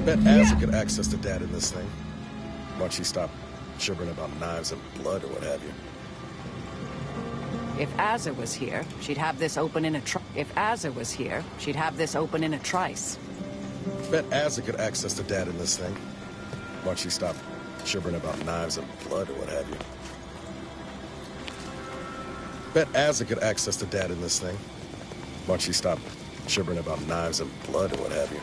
Bet Azza could access the data in this thing. Once she stopped gibbering about knives and blood or what have you. If Azza was here, she'd have this open in a trice. Bet Azza could access the data in this thing. Once she stopped gibbering about knives and blood or what have you. Bet Azza could access the data in this thing. Once she stopped gibbering about knives and blood or what have you.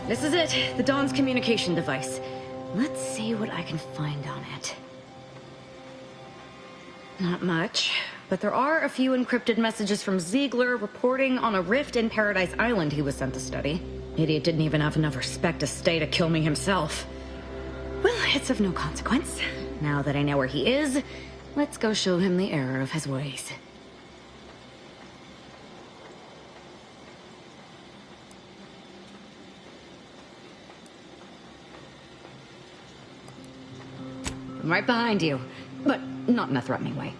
This is it, the Dawn's communication device. Let's see what I can find on it. Not much, but there are a few encrypted messages from Ziegler reporting on a rift in Paradise Island he was sent to study. Idiot didn't even have enough respect to stay to kill me himself. Well, it's of no consequence. Now that I know where he is, let's go show him the error of his ways. I'm right behind you, but not in a threatening way.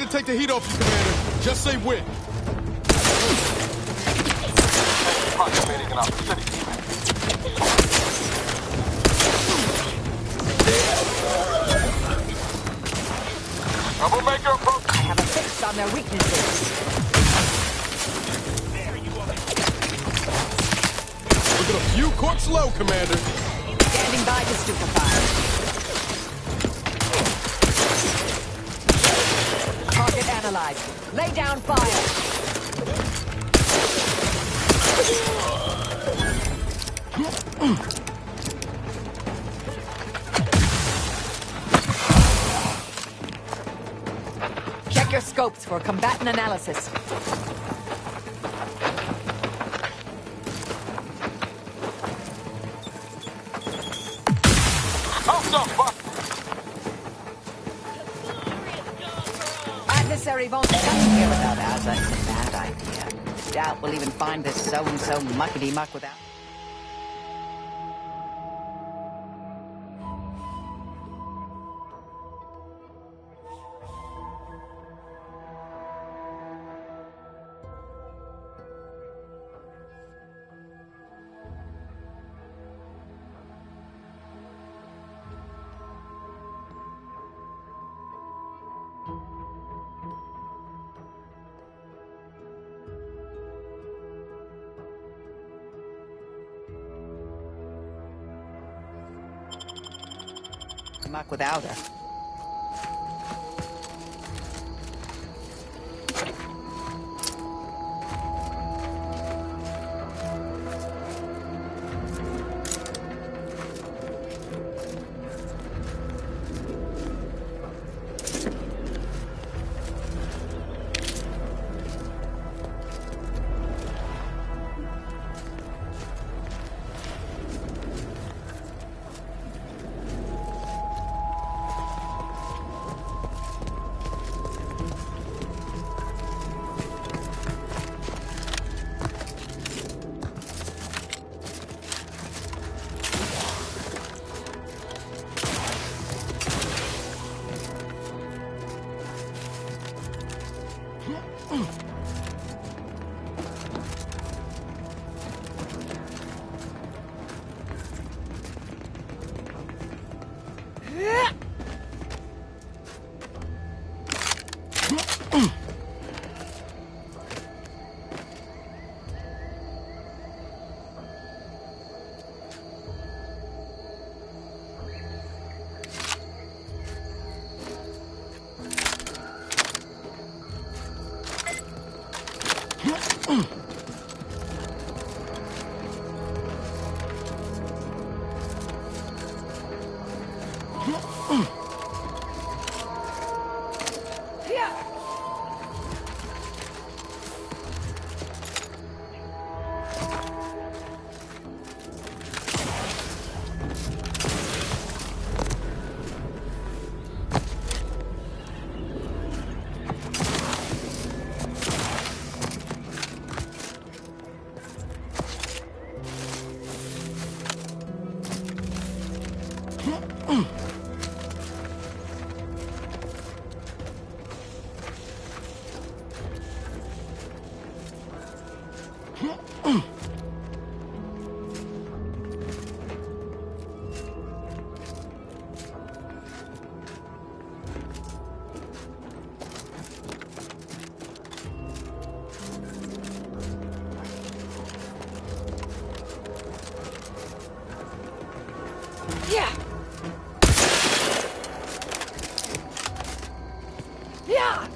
to take the heat off you, Commander. Just say when. Approximating in our vicinity. Troublemaker approach. I have a fix on their weaknesses. Look at a few corks low, Commander. Standing by to stupefy. Target analyzed. Lay down fire. Check your scopes for combatant analysis. Adversary won't come here without us. That's a bad idea. Doubt we'll even find this zone so muckety-muck without... muck without her. Yeah. Yeah.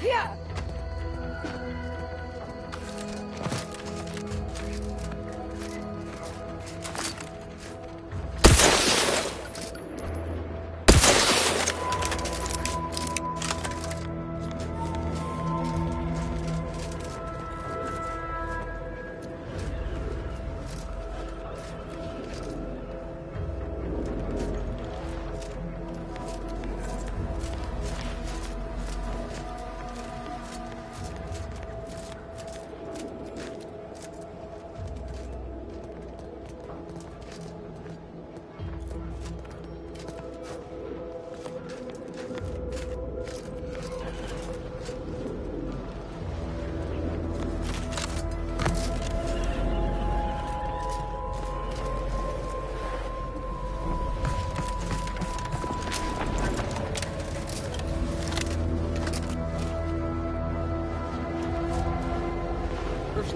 Yeah.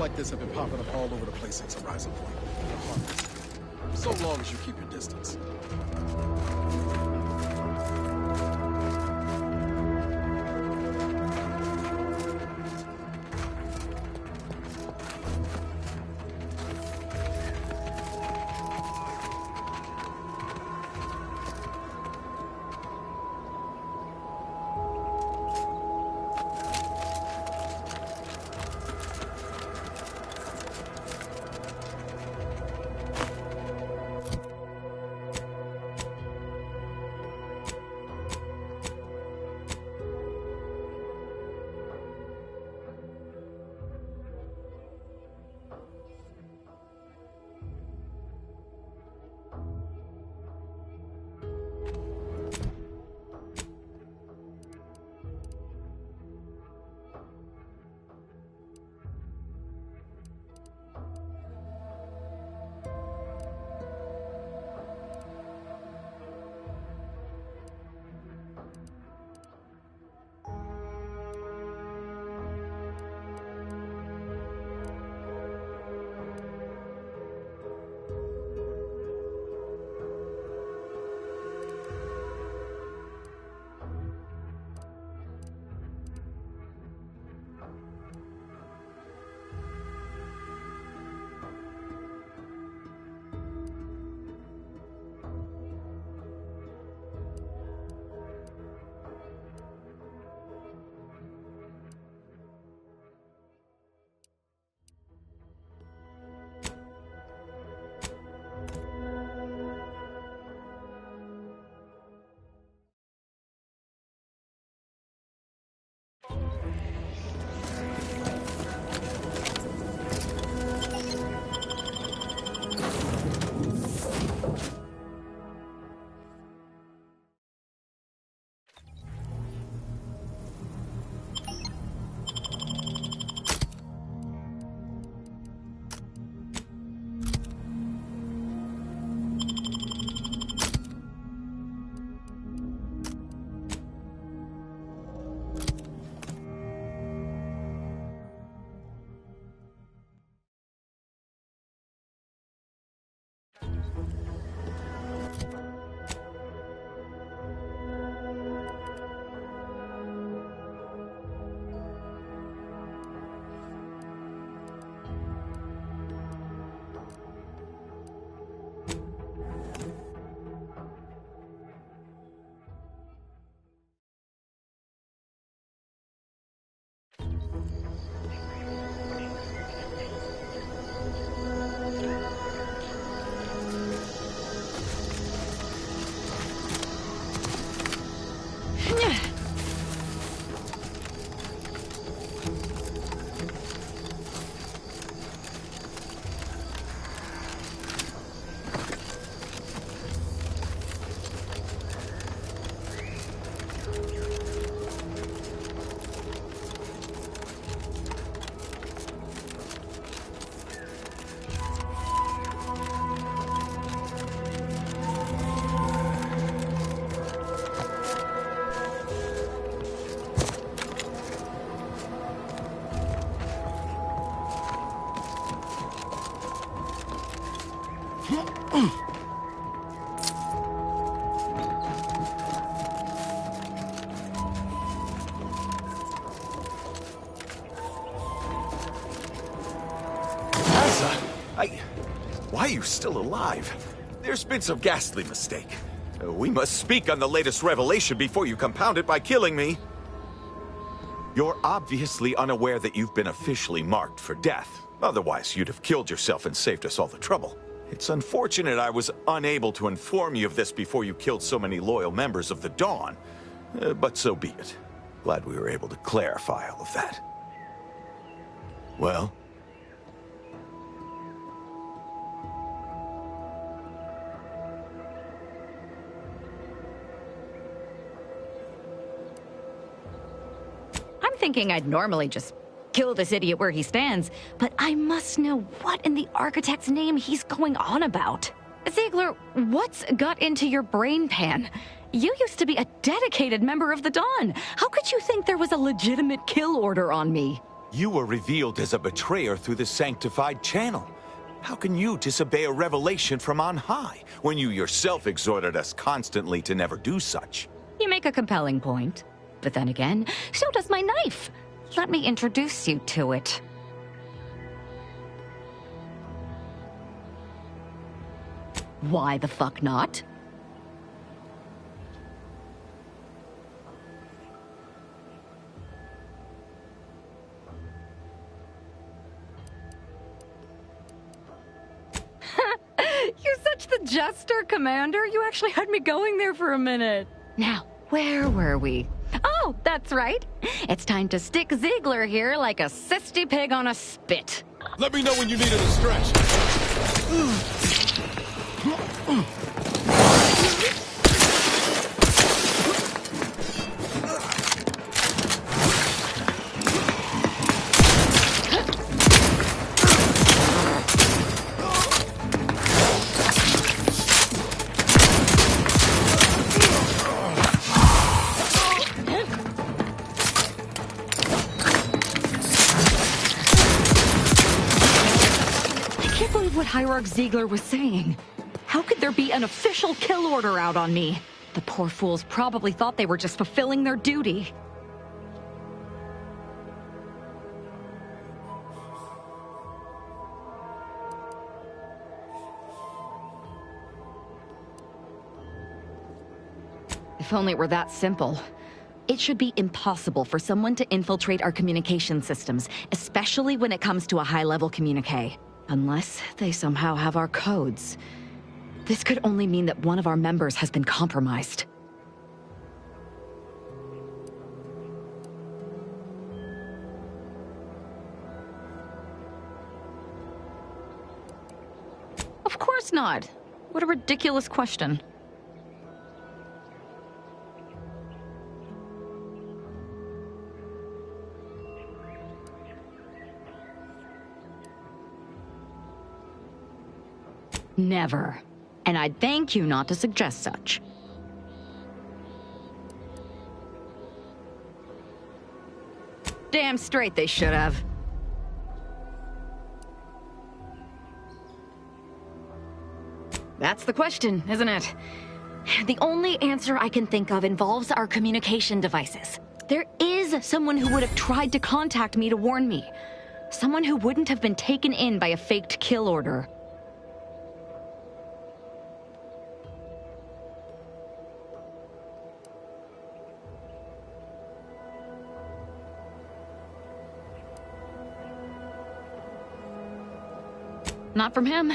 like this have been popping up all over the place since Horizon Point. They're harmless. So long as you keep your distance. Why are you still alive? There's been some ghastly mistake. We must speak on the latest revelation before you compound it by killing me. You're obviously unaware that you've been officially marked for death. Otherwise, you'd have killed yourself and saved us all the trouble. It's unfortunate I was unable to inform you of this before you killed so many loyal members of the Dawn. But so be it. Glad we were able to clarify all of that. Well? I'm thinking I'd normally just kill this idiot where he stands, but I must know what in the architect's name he's going on about. Ziegler, what's got into your brain pan? You used to be a dedicated member of the Dawn. How could you think there was a legitimate kill order on me? You were revealed as a betrayer through the sanctified channel. How can you disobey a revelation from on high, when you yourself exhorted us constantly to never do such? You make a compelling point. But then again, so does my knife. Let me introduce you to it. Why the fuck not? You're such the jester, Commander. You actually had me going there for a minute. Now, where were we? Oh, that's right. It's time to stick Ziegler here like a cysty pig on a spit. Let me know when you need it to stretch. I can't believe what Hierarch Ziegler was saying. How could there be an official kill order out on me? The poor fools probably thought they were just fulfilling their duty. If only it were that simple. It should be impossible for someone to infiltrate our communication systems, especially when it comes to a high-level communique. Unless they somehow have our codes. This could only mean that one of our members has been compromised. Of course not. What a ridiculous question. Never. And I'd thank you not to suggest such. Damn straight they should have. That's the question, isn't it? The only answer I can think of involves our communication devices. There is someone who would have tried to contact me to warn me. Someone who wouldn't have been taken in by a faked kill order. Not from him.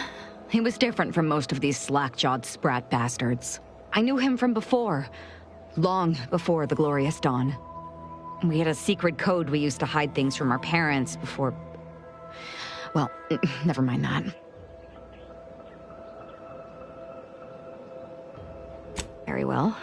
He was different from most of these slack-jawed sprat bastards. I knew him from before. Long before the Glorious Dawn. We had a secret code we used to hide things from our parents before... Well, never mind that. Very well.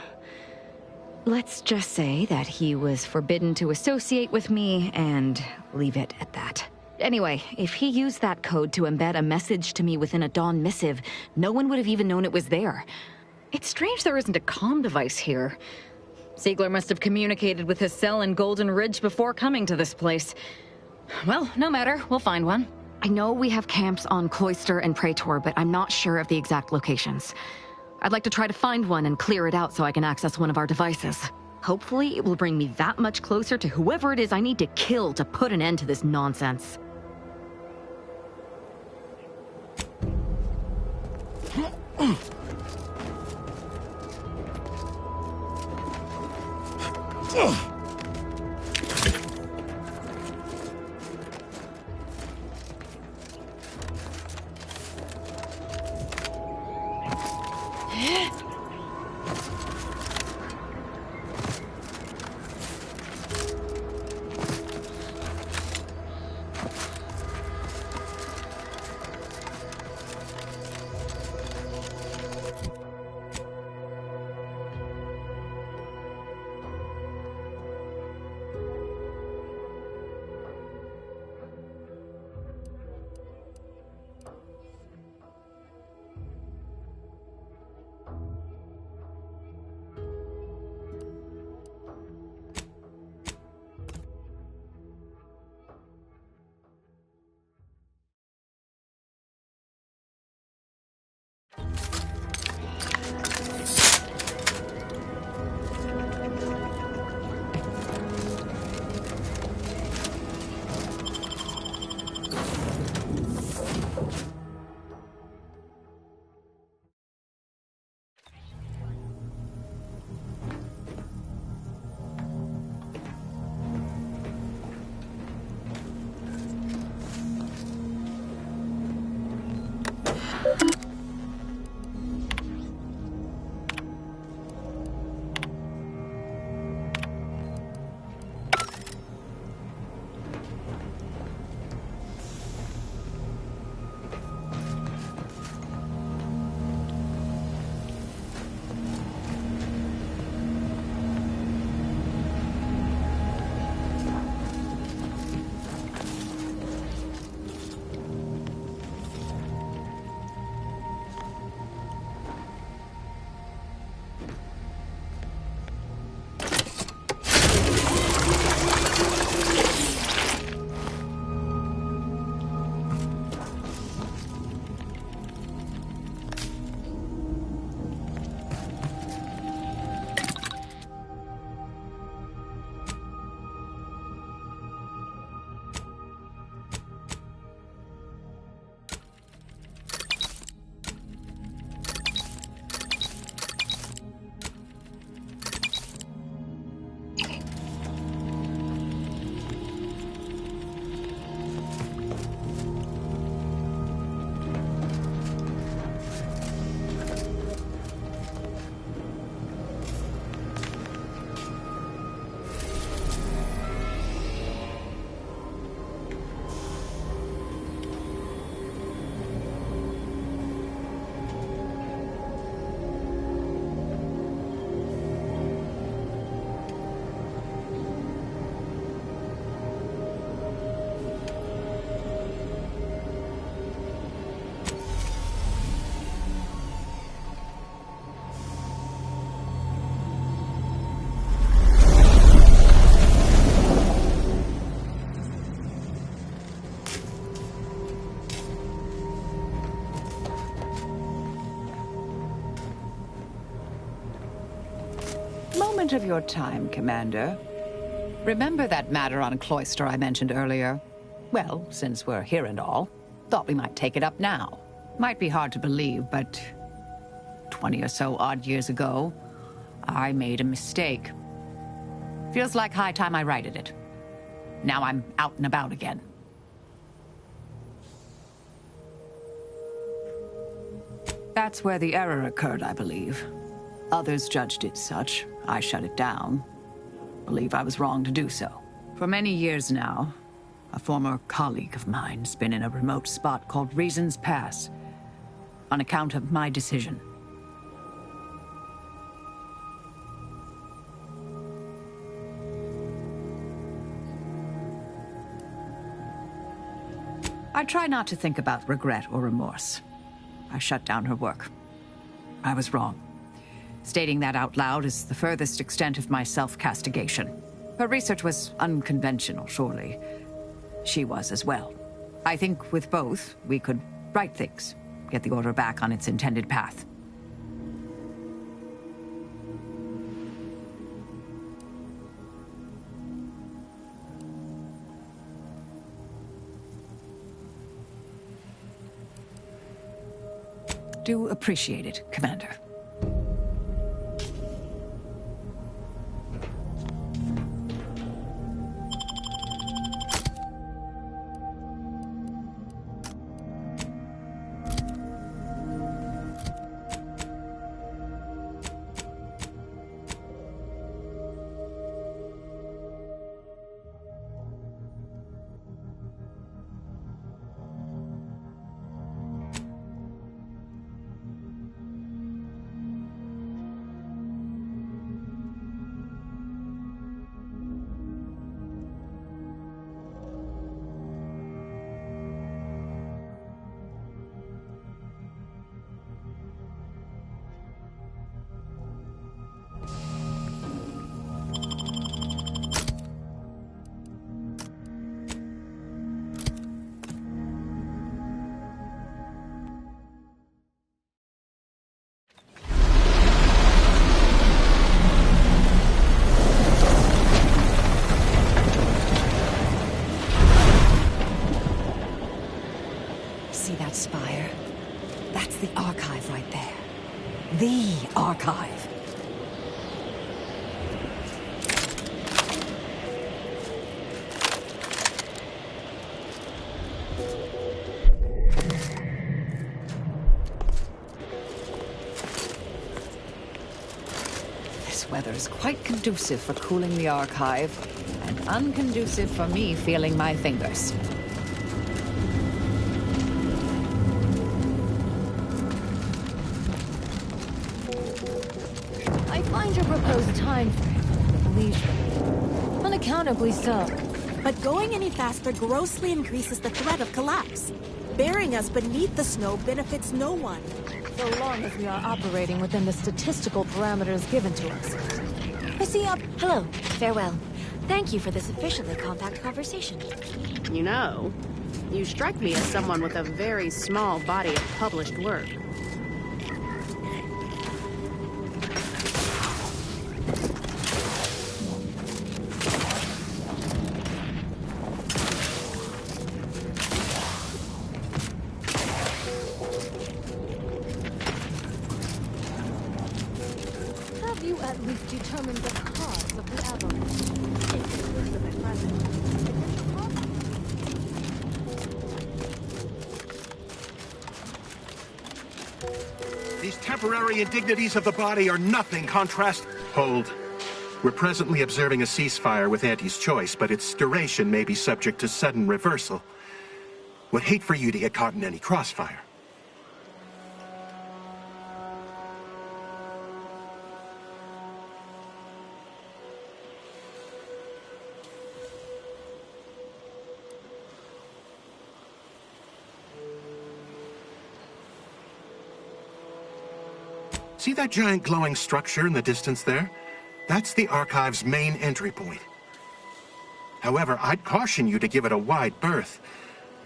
Let's just say that he was forbidden to associate with me and leave it at that. Anyway, if he used that code to embed a message to me within a Dawn missive, no one would have even known it was there. It's strange there isn't a comm device here. Ziegler must have communicated with his cell in Golden Ridge before coming to this place. Well, no matter, we'll find one. I know we have camps on Cloister and Praetor, but I'm not sure of the exact locations. I'd like to try to find one and clear it out so I can access one of our devices. Hopefully, it will bring me that much closer to whoever it is I need to kill to put an end to this nonsense. moment of your time, Commander. Remember that matter on Cloister I mentioned earlier? Well, since we're here and all, thought we might take it up now. Might be hard to believe, but 20 or so odd years ago, I made a mistake. Feels like high time I righted it. Now I'm out and about again. That's where the error occurred, I believe. Others judged it such. I shut it down. Believe I was wrong to do so. For many years now, a former colleague of mine's been in a remote spot called Reasons Pass, on account of my decision. I try not to think about regret or remorse. I shut down her work. I was wrong. Stating that out loud is the furthest extent of my self-castigation. Her research was unconventional, surely. She was as well. I think with both, we could right things, get the Order back on its intended path. Do appreciate it, Commander. See that spire? That's the archive right there. The archive. This weather is quite conducive for cooling the archive, and unconducive for me feeling my fingers. I find your proposed time frame leisurely. Unaccountably so. But going any faster grossly increases the threat of collapse. Burying us beneath the snow benefits no one. So long as we are operating within the statistical parameters given to us. I see up. Hello. Farewell. Thank you for this officially compact conversation. You know, you strike me as someone with a very small body of published work. Have you at least determined the cause of the avalanche? Inconclusive at present. These temporary indignities of the body are nothing contrast. Hold. We're presently observing a ceasefire with Auntie's choice, but its duration may be subject to sudden reversal. Would hate for you to get caught in any crossfire. See that giant glowing structure in the distance there? That's the Archive's main entry point. However, I'd caution you to give it a wide berth.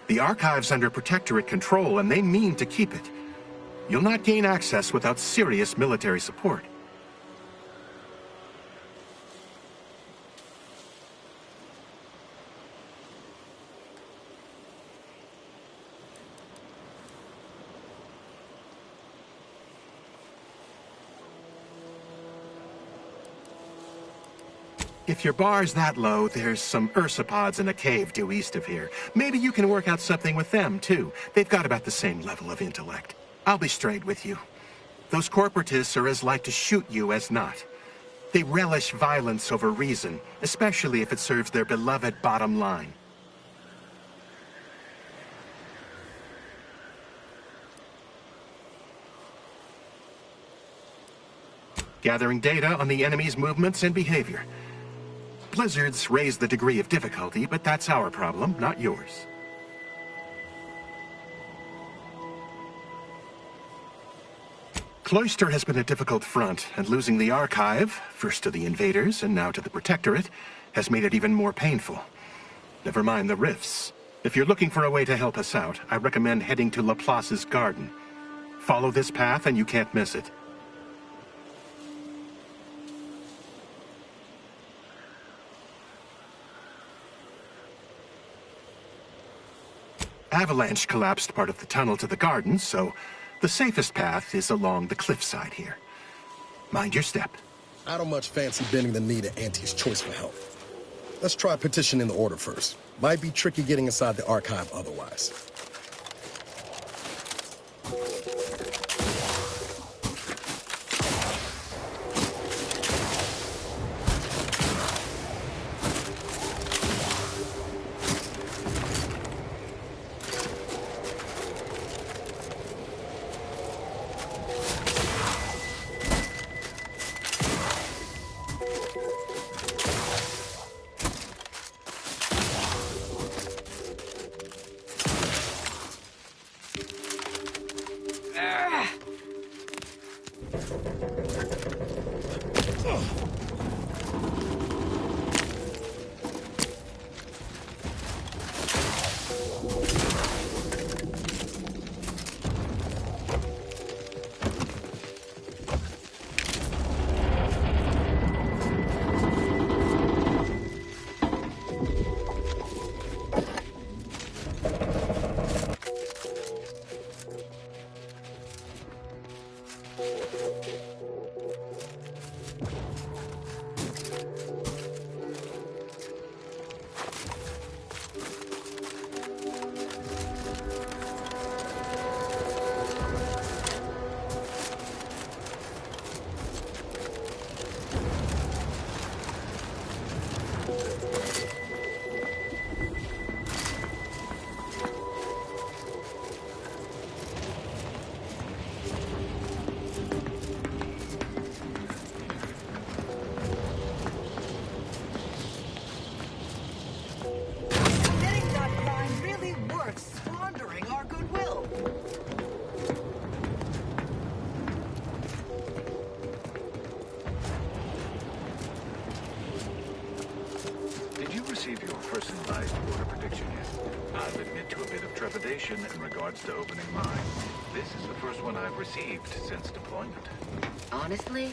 The Archive's under Protectorate control, and they mean to keep it. You'll not gain access without serious military support. If your bar's that low, there's some ursopods in a cave due east of here. Maybe you can work out something with them, too. They've got about the same level of intellect. I'll be straight with you. Those corporatists are as like to shoot you as not. They relish violence over reason, especially if it serves their beloved bottom line. Gathering data on the enemy's movements and behavior. Blizzards raise the degree of difficulty, but that's our problem, not yours. Cloister has been a difficult front, and losing the Archive, first to the invaders and now to the Protectorate, has made it even more painful. Never mind the rifts. If you're looking for a way to help us out, I recommend heading to Laplace's garden. Follow this path and you can't miss it. Avalanche collapsed part of the tunnel to the garden, so the safest path is along the cliffside here. Mind your step. I don't much fancy bending the knee to Auntie's choice for help. Let's try petitioning the Order first. Might be tricky getting inside the Archive otherwise. In regards to opening mine. This is the first one I've received since deployment. Honestly,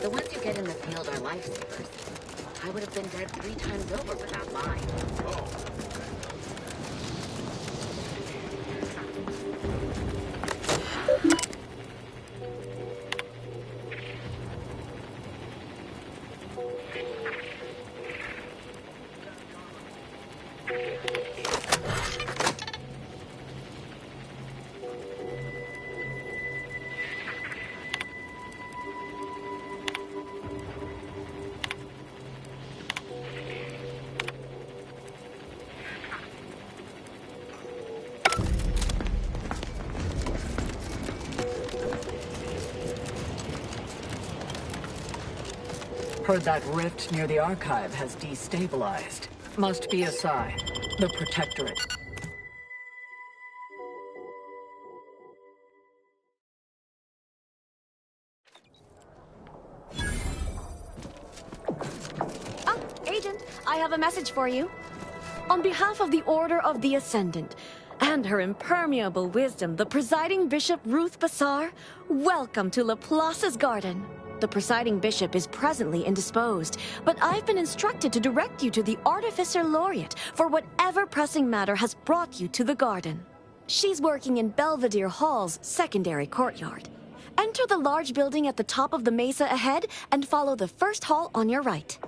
the ones you get in the field are lifesavers. I would have been dead 3 times over without mine. Oh. Heard that rift near the Archive has destabilized. Must be a sign. The Protectorate. Ah, Agent, I have a message for you. On behalf of the Order of the Ascendant, and her impermeable wisdom, the presiding Bishop Ruth Bassar, welcome to Laplace's garden. The presiding bishop is presently indisposed, but I've been instructed to direct you to the Artificer Laureate for whatever pressing matter has brought you to the garden. She's working in Belvedere Hall's secondary courtyard. Enter the large building at the top of the mesa ahead and follow the first hall on your right.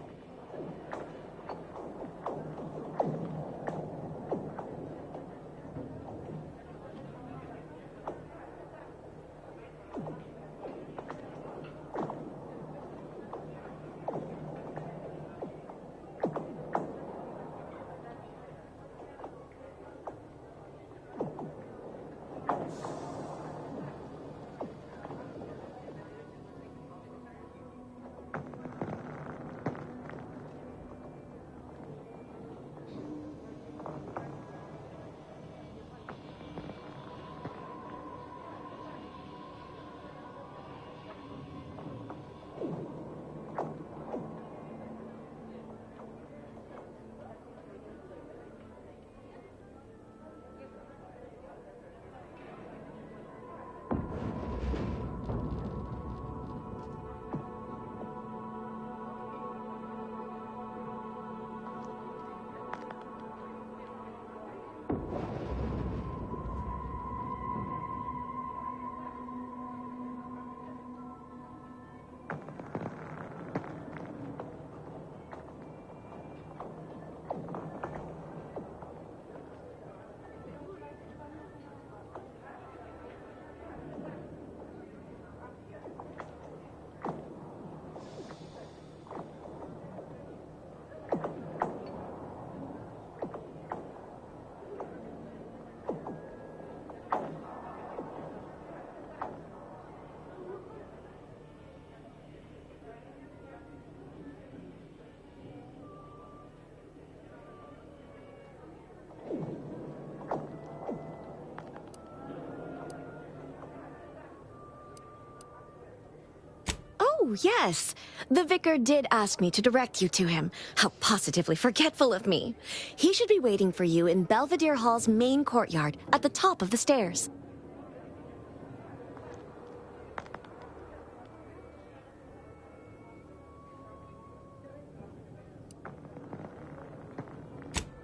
Oh, yes. The vicar did ask me to direct you to him. How positively forgetful of me. He should be waiting for you in Belvedere Hall's main courtyard at the top of the stairs.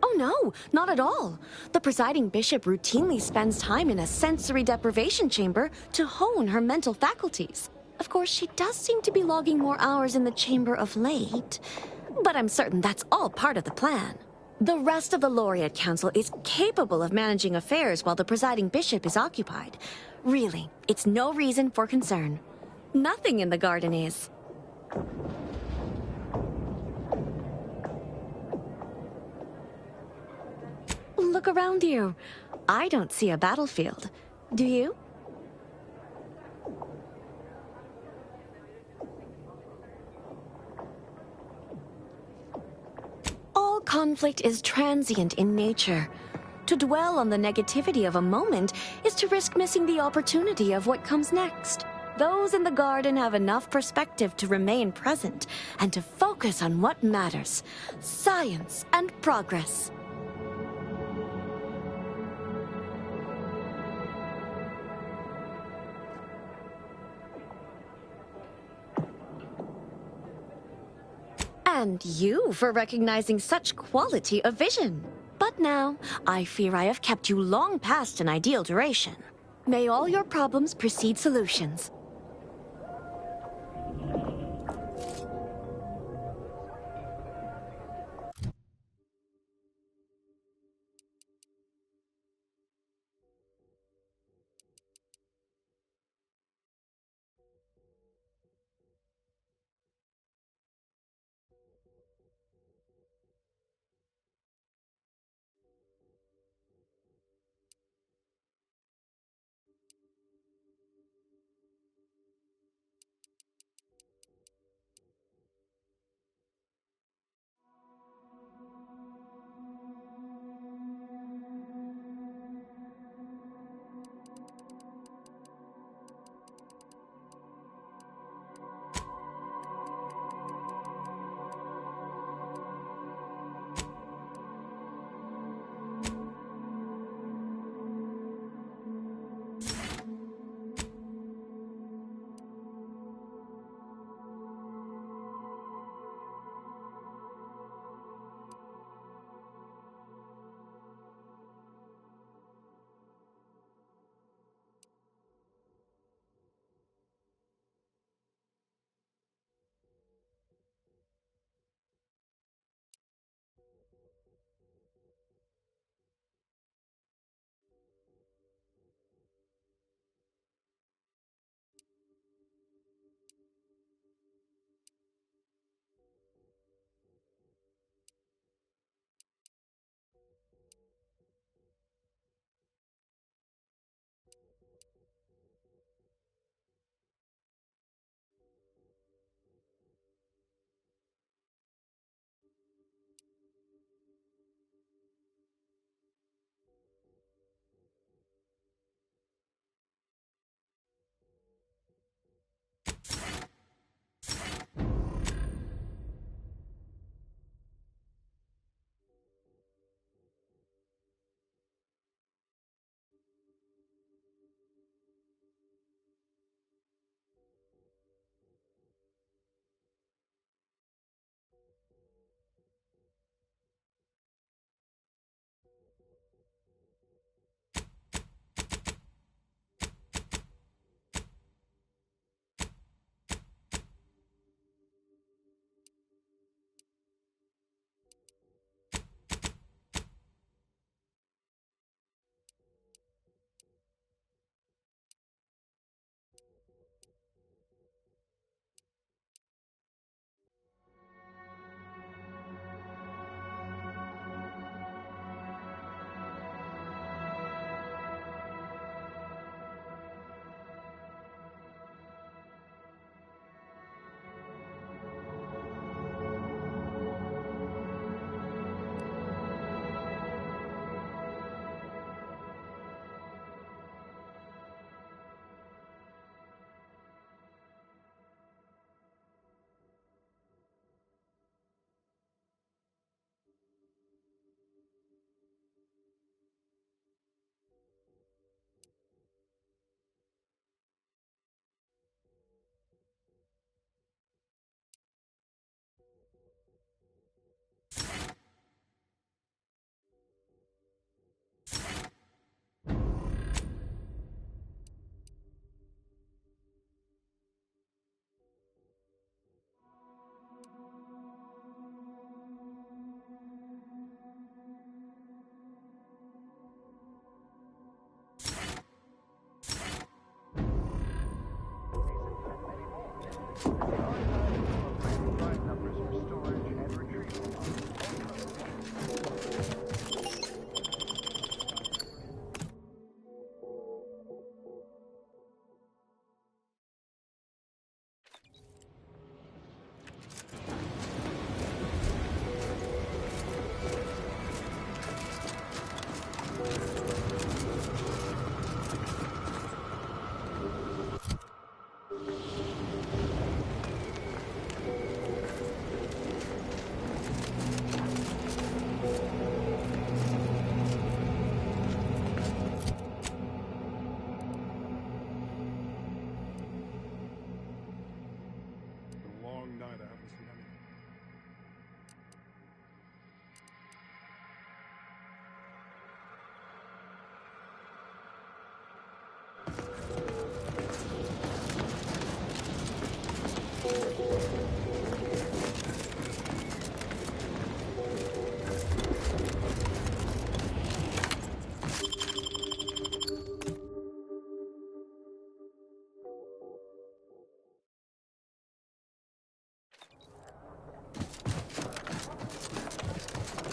Oh no, not at all. The presiding bishop routinely spends time in a sensory deprivation chamber to hone her mental faculties. Of course, she does seem to be logging more hours in the chamber of late, but I'm certain that's all part of the plan. The rest of the Laureate Council is capable of managing affairs while the presiding bishop is occupied. Really, it's no reason for concern. Nothing in the garden is. Look around you. I don't see a battlefield. Do you? All conflict is transient in nature. To dwell on the negativity of a moment is to risk missing the opportunity of what comes next. Those in the garden have enough perspective to remain present and to focus on what matters: science and progress. And you for recognizing such quality of vision. But now, I fear I have kept you long past an ideal duration. May all your problems precede solutions.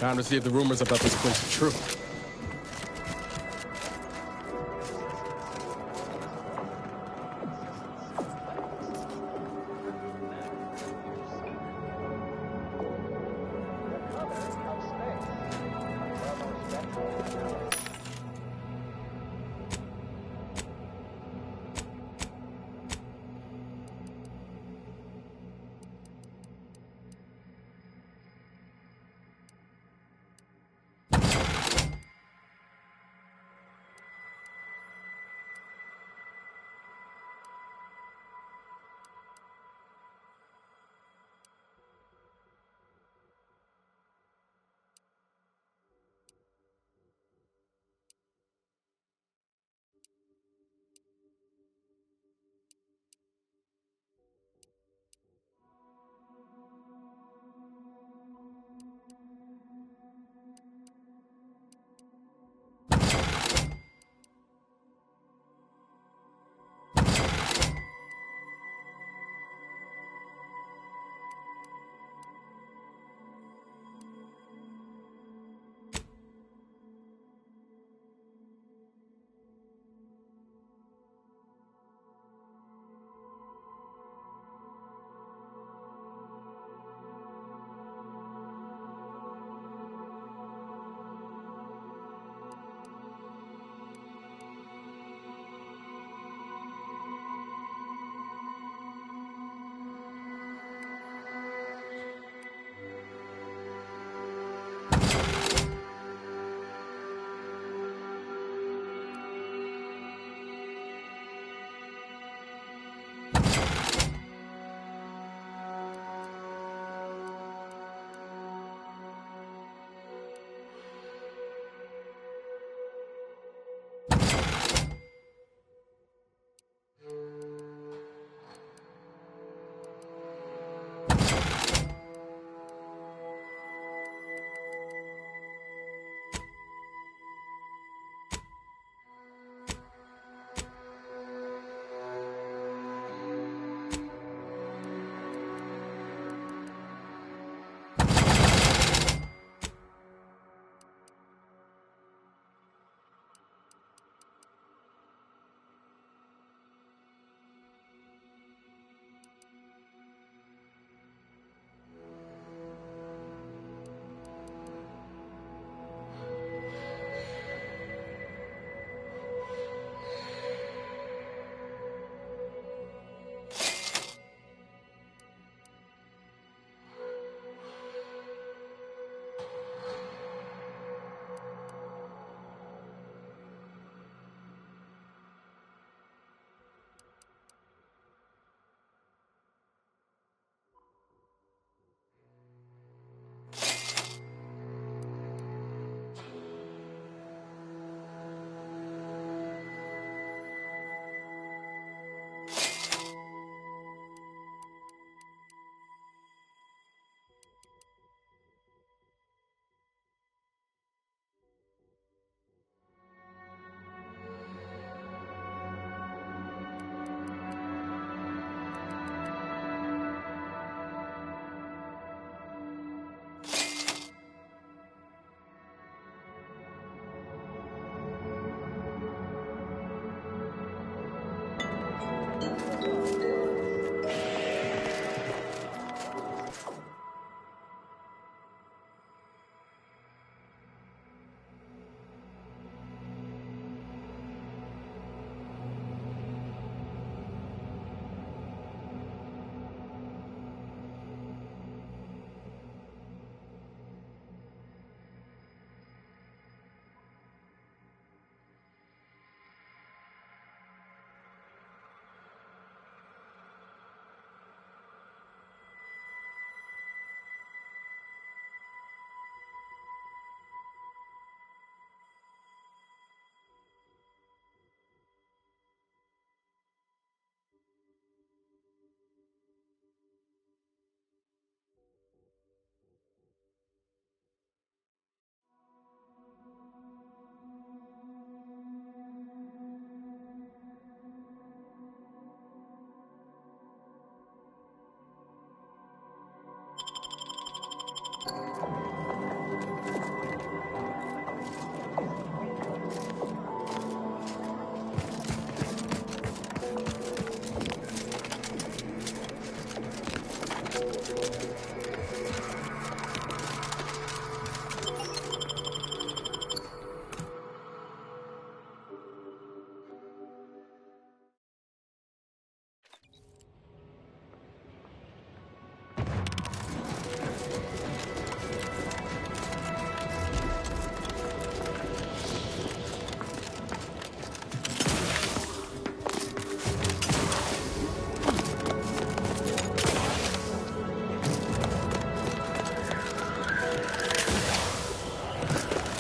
Time to see if the rumors about this place are true.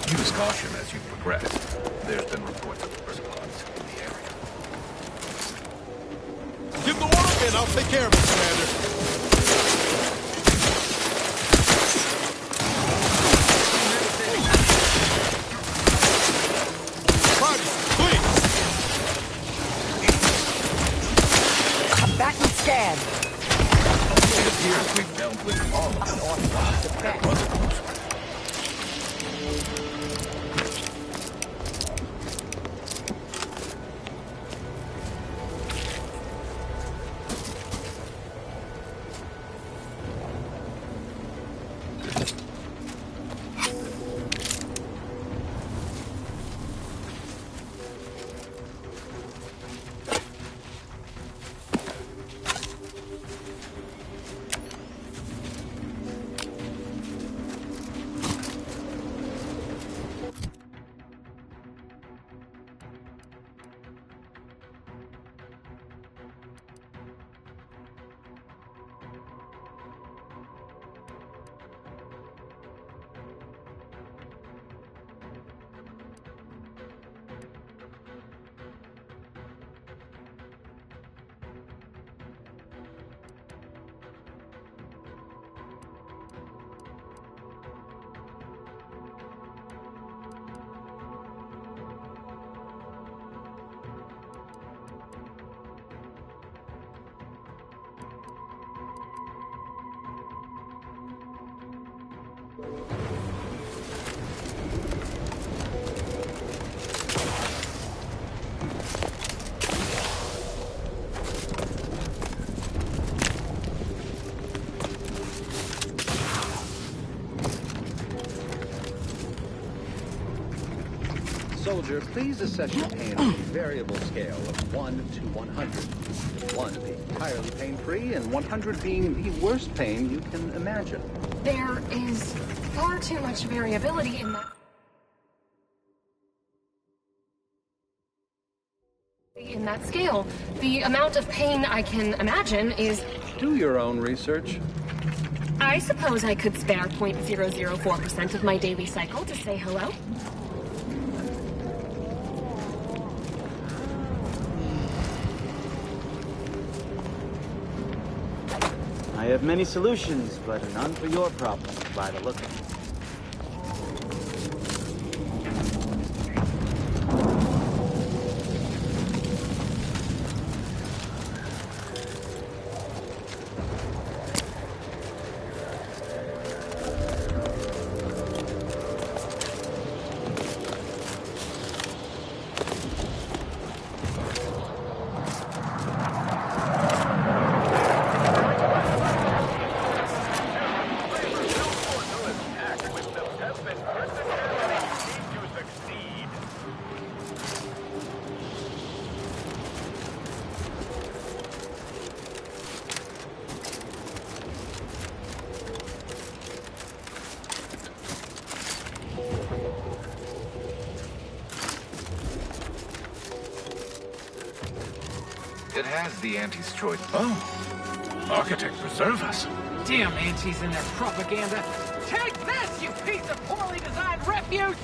Use caution as you progress. There's been reports of first bloods in the area. Give the order in, I'll take care of it, Commander. Combatant scan. It appears we've dealt with all of them. That was a close one. Soldier, please assess your pain on a variable scale of 1 to 100. 1 being entirely pain-free, and 100 being the worst pain you can imagine. There is far too much variability in that scale. The amount of pain I can imagine is... Do your own research. I suppose I could spare 0.004% of my daily cycle to say hello. I have many solutions, but none for your problem, by the look of it. It has the Auntie's choice. Oh, Architect, preserve us. Damn Auntie's and their propaganda. Take this, you piece of poorly designed refuse!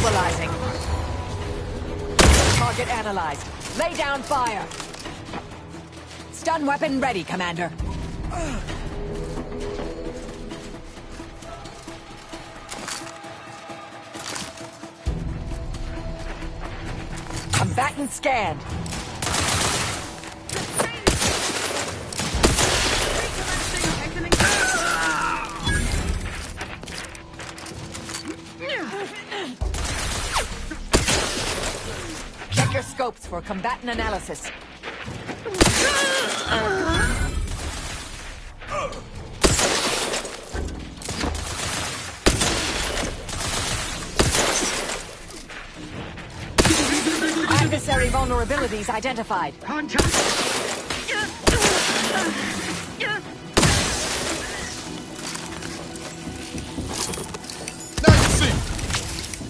Mobilizing. Target analyzed. Lay down fire. Stun weapon ready, Commander. Combatant scanned. Check your scopes for combatant analysis. Adversary vulnerabilities identified. Now you see.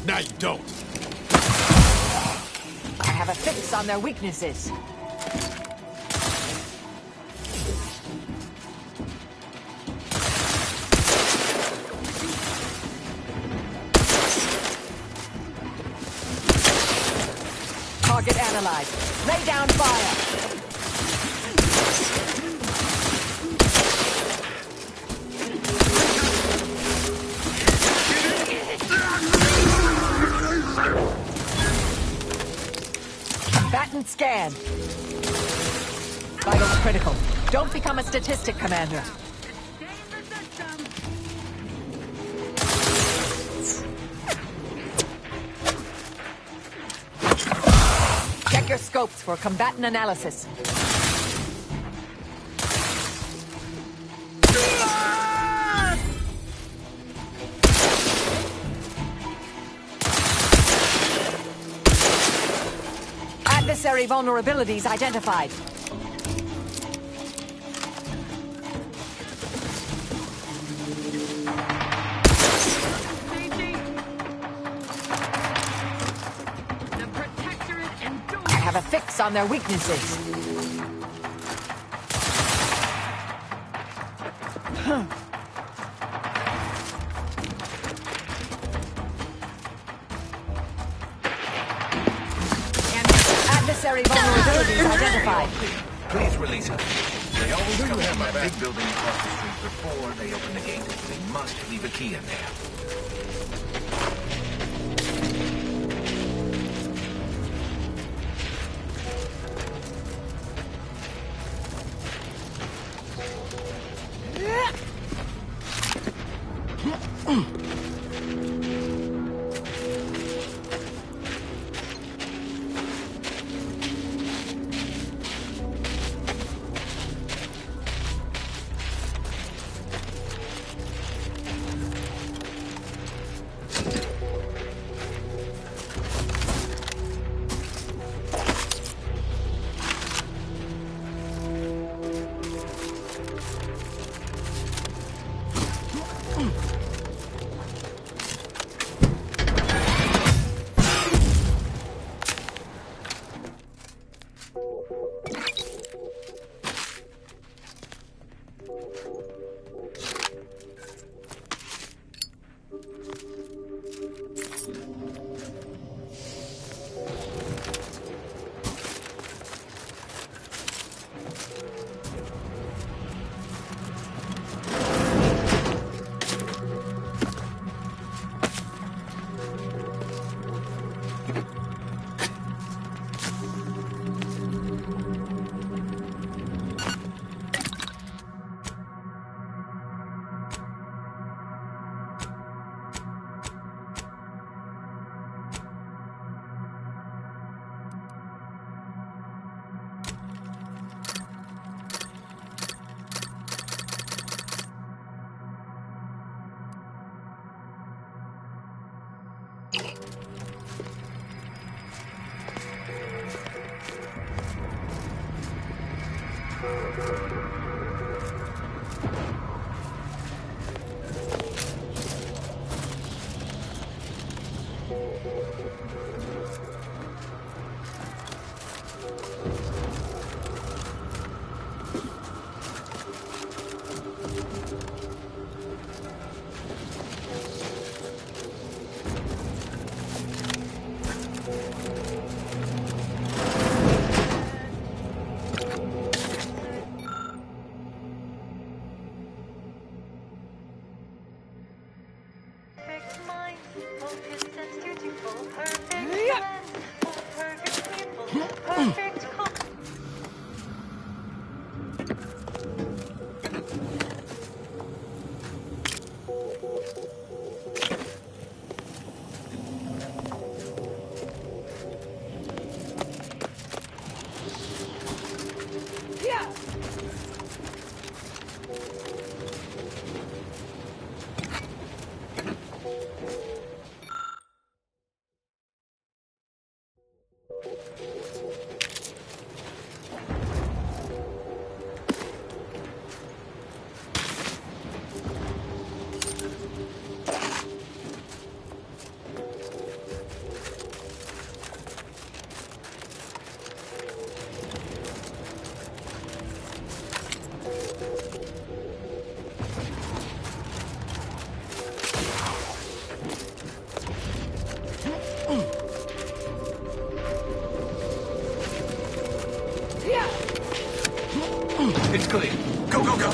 Now you don't. I have a fix on their weaknesses. Target analyzed. Lay down fire. Combatant scanned. Vitals critical. Don't become a statistic, Commander. Check your scopes for combatant analysis. Adversary vulnerabilities identified. I have a fix on their weaknesses. Adversary vulnerabilities identified. Please release us. They always come from that big building across the street before they open the gate. They must leave a key in there. It's clear. Go, go, go!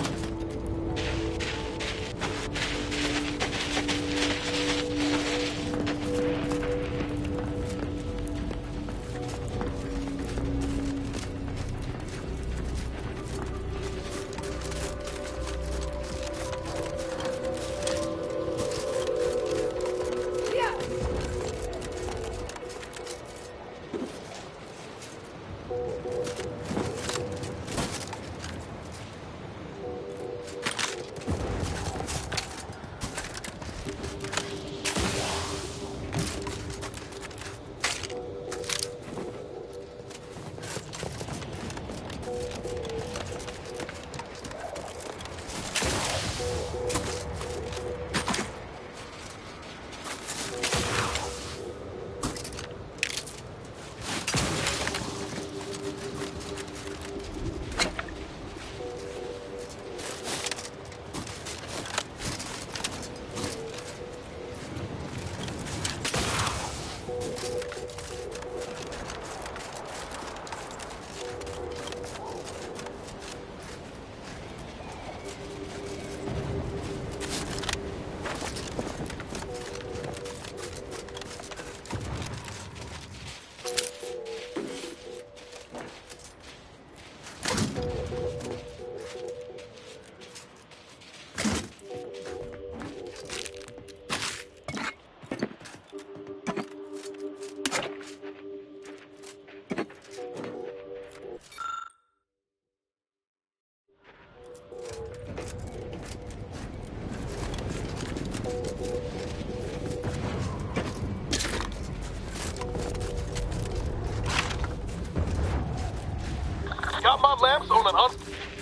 Got my lamps on an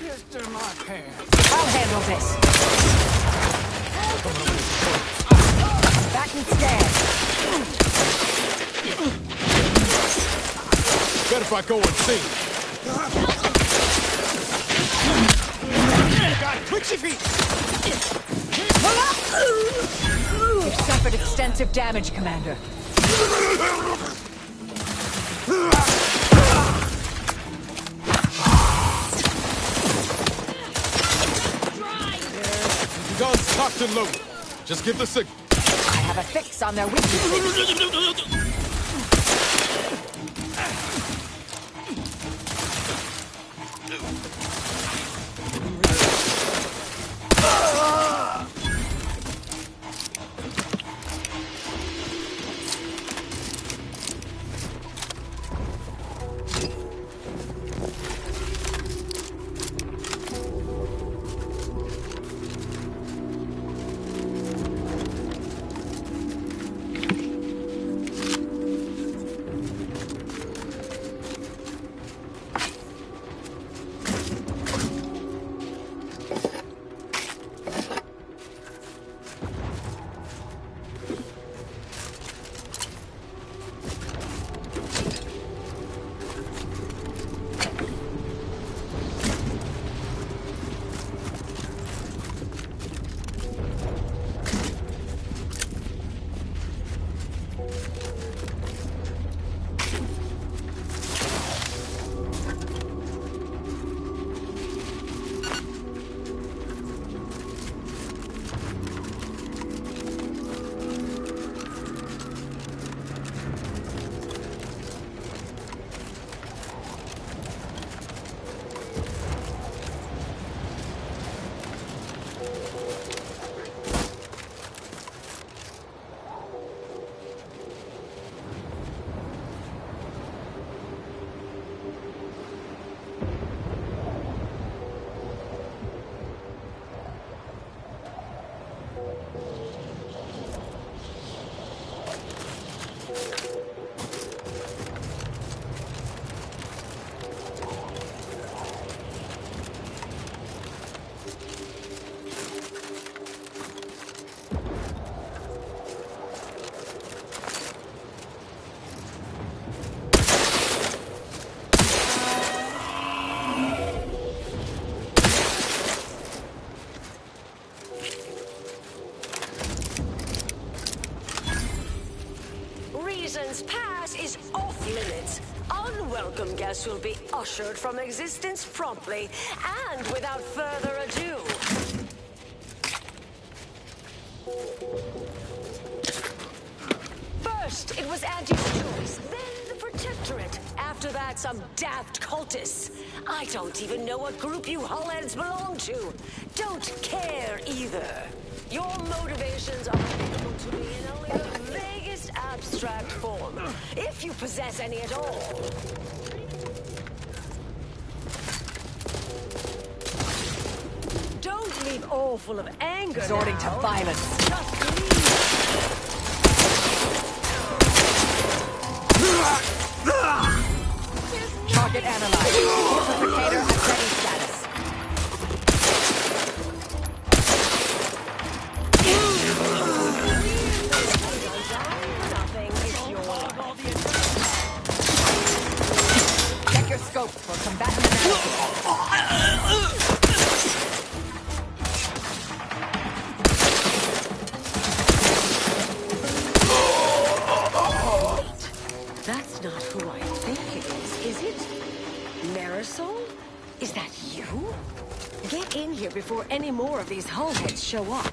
Just in my pants. I'll handle this. Back and stand. Bet if I go and see. Got twitchy feet! You've suffered extensive damage, Commander. Guns cocked and loaded. Just give the signal. I have a fix on their weaknesses. Reasons Pass is off limits. Unwelcome guests will be ushered from existence promptly and without further ado. First, it was Auntie's choice, then the Protectorate. After that, some daft cultists. I don't even know what group you hullheads belong to. Don't care either. Your motivations are available to me in only the vaguest abstract form, if you possess any at all. Don't leave all full of anger Resorting now. to violence. Just leave. Target analyzed. Fortificator at ready status. Check your scope for combatant analysis. That's not who I think it is it? Marisol? Is that you? Get in here before any more of these hullheads show up.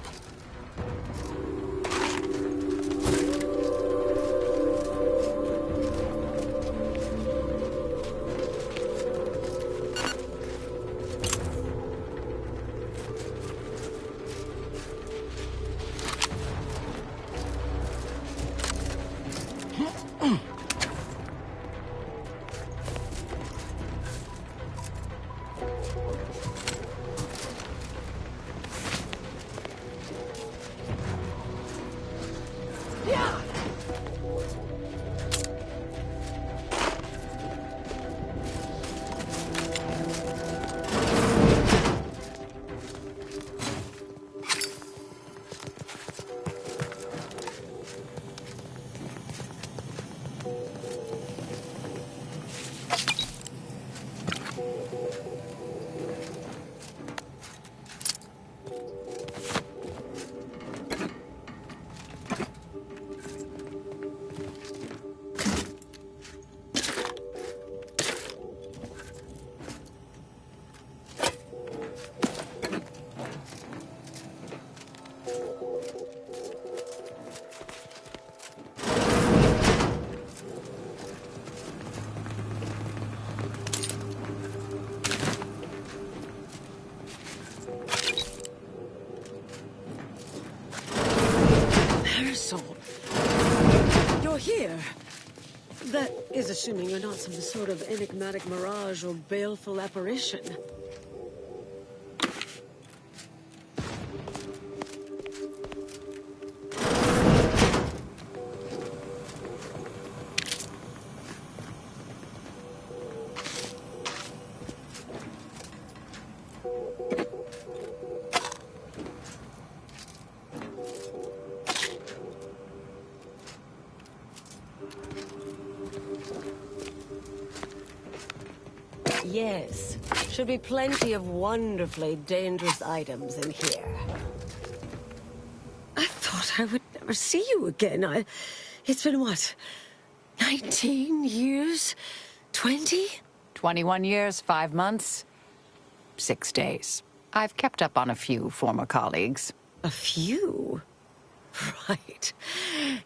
You're here. That is assuming you're not some sort of enigmatic mirage or baleful apparition. Yes. Should be plenty of wonderfully dangerous items in here. I thought I would never see you again. It's been what? 19 years? 20? 21 years, 5 months, 6 days. I've kept up on a few former colleagues. A few? Right.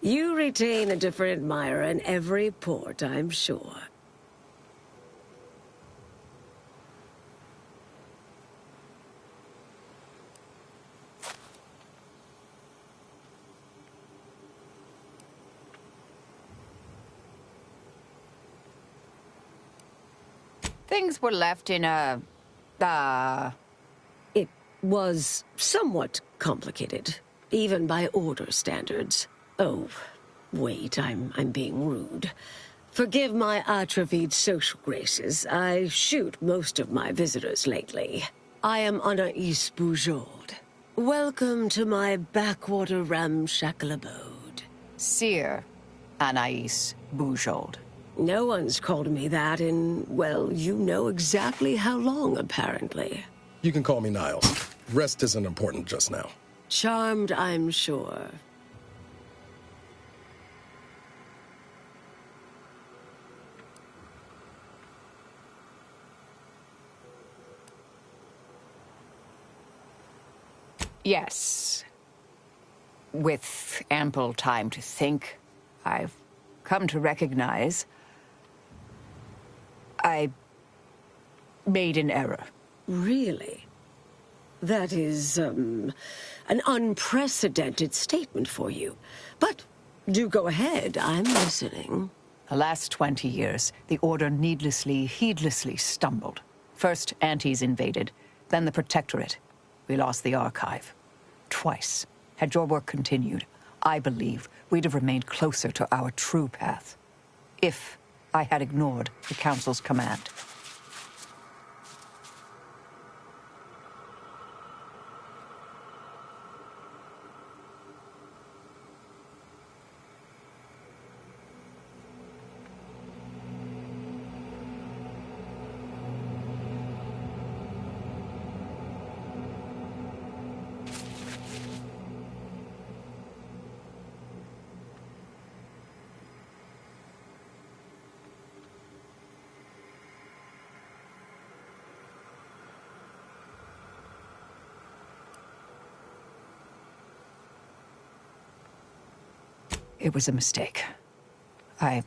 You retain a different admirer in every port, I'm sure. Things were left in a... It was somewhat complicated. even by Order standards. Oh, wait, I'm being rude. Forgive my atrophied social graces. I shoot most of my visitors lately. I am Anais Bujold. Welcome to my backwater ramshackle abode. Seer Anais Bujold. No one's called me that in, well, you know exactly how long, apparently. You can call me Niles. Rest isn't important just now. Charmed, I'm sure. Yes. With ample time to think, I've come to recognize I made an error. Really? That is, an unprecedented statement for you. But do go ahead, I'm listening. The last 20 years, the Order needlessly, heedlessly stumbled. First, Antes invaded, then the Protectorate. We lost the Archive. Twice. Had your work continued, I believe we'd have remained closer to our true path. If I had ignored the Council's command. It was a mistake. I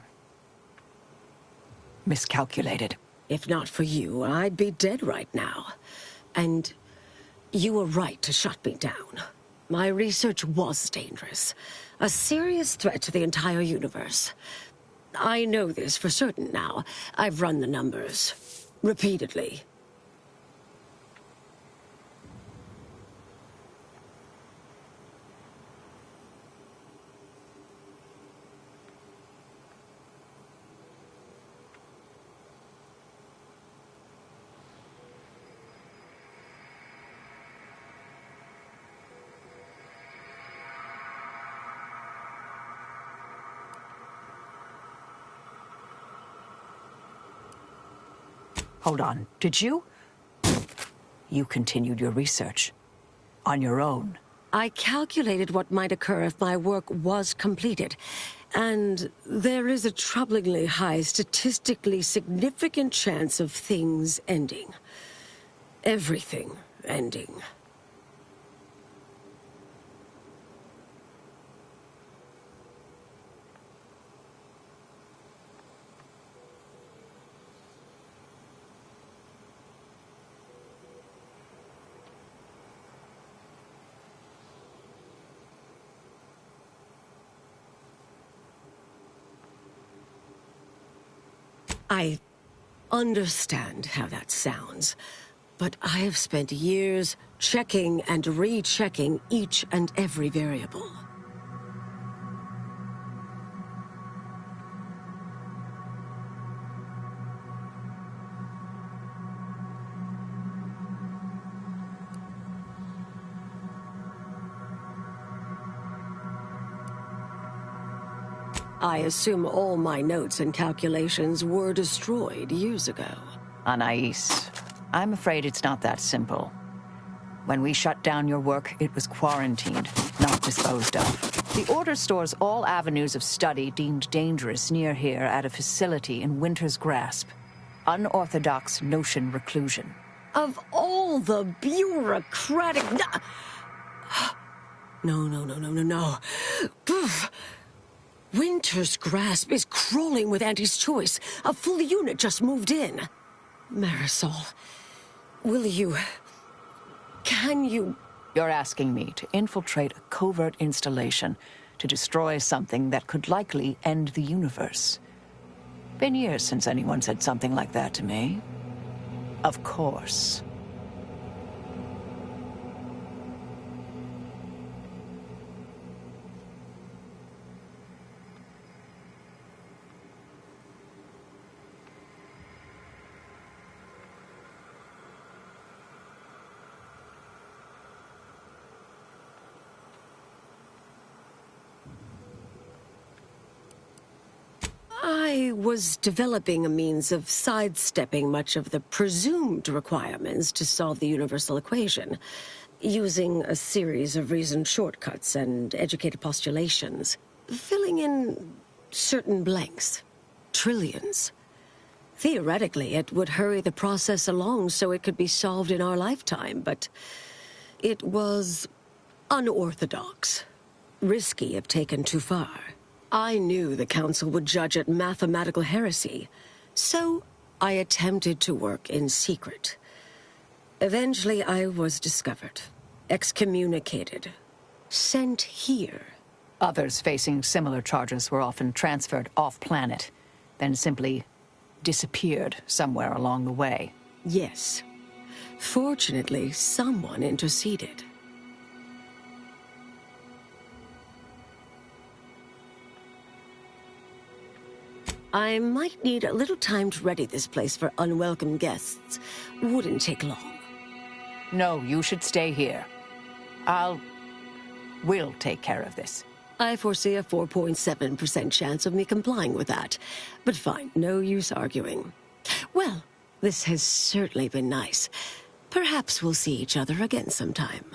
miscalculated. If not for you, I'd be dead right now. And you were right to shut me down. My research was dangerous. A serious threat to the entire universe. I know this for certain now. I've run the numbers. Repeatedly. Hold on, did you? You continued your research. On your own. I calculated what might occur if my work was completed. And there is a troublingly high, statistically significant chance of things ending. Everything ending. I understand how that sounds, but I have spent years checking and rechecking each and every variable. I assume all my notes and calculations were destroyed years ago. Anais, I'm afraid it's not that simple. When we shut down your work, it was quarantined, not disposed of. The Order stores all avenues of study deemed dangerous near here at a facility in Winter's Grasp. Unorthodox notion reclusion. Of all the bureaucratic... No. Poof. Winter's Grasp is crawling with Anti's choice. A full unit just moved in. Marisol, will you... Can you... You're asking me to infiltrate a covert installation to destroy something that could likely end the universe. Been years since anyone said something like that to me. Of course. I was developing a means of sidestepping much of the presumed requirements to solve the universal equation, using a series of reasoned shortcuts and educated postulations, filling in certain blanks. Trillions. Theoretically, it would hurry the process along so it could be solved in our lifetime, but it was unorthodox. Risky if taken too far. I knew the Council would judge it mathematical heresy, so I attempted to work in secret. Eventually, I was discovered, excommunicated, sent here. Others facing similar charges were often transferred off-planet, then simply disappeared somewhere along the way. Yes. Fortunately, someone interceded. I might need a little time to ready this place for unwelcome guests. Wouldn't take long. No, you should stay here. We'll take care of this. I foresee a 4.7% chance of me complying with that. But fine, no use arguing. Well, this has certainly been nice. Perhaps we'll see each other again sometime.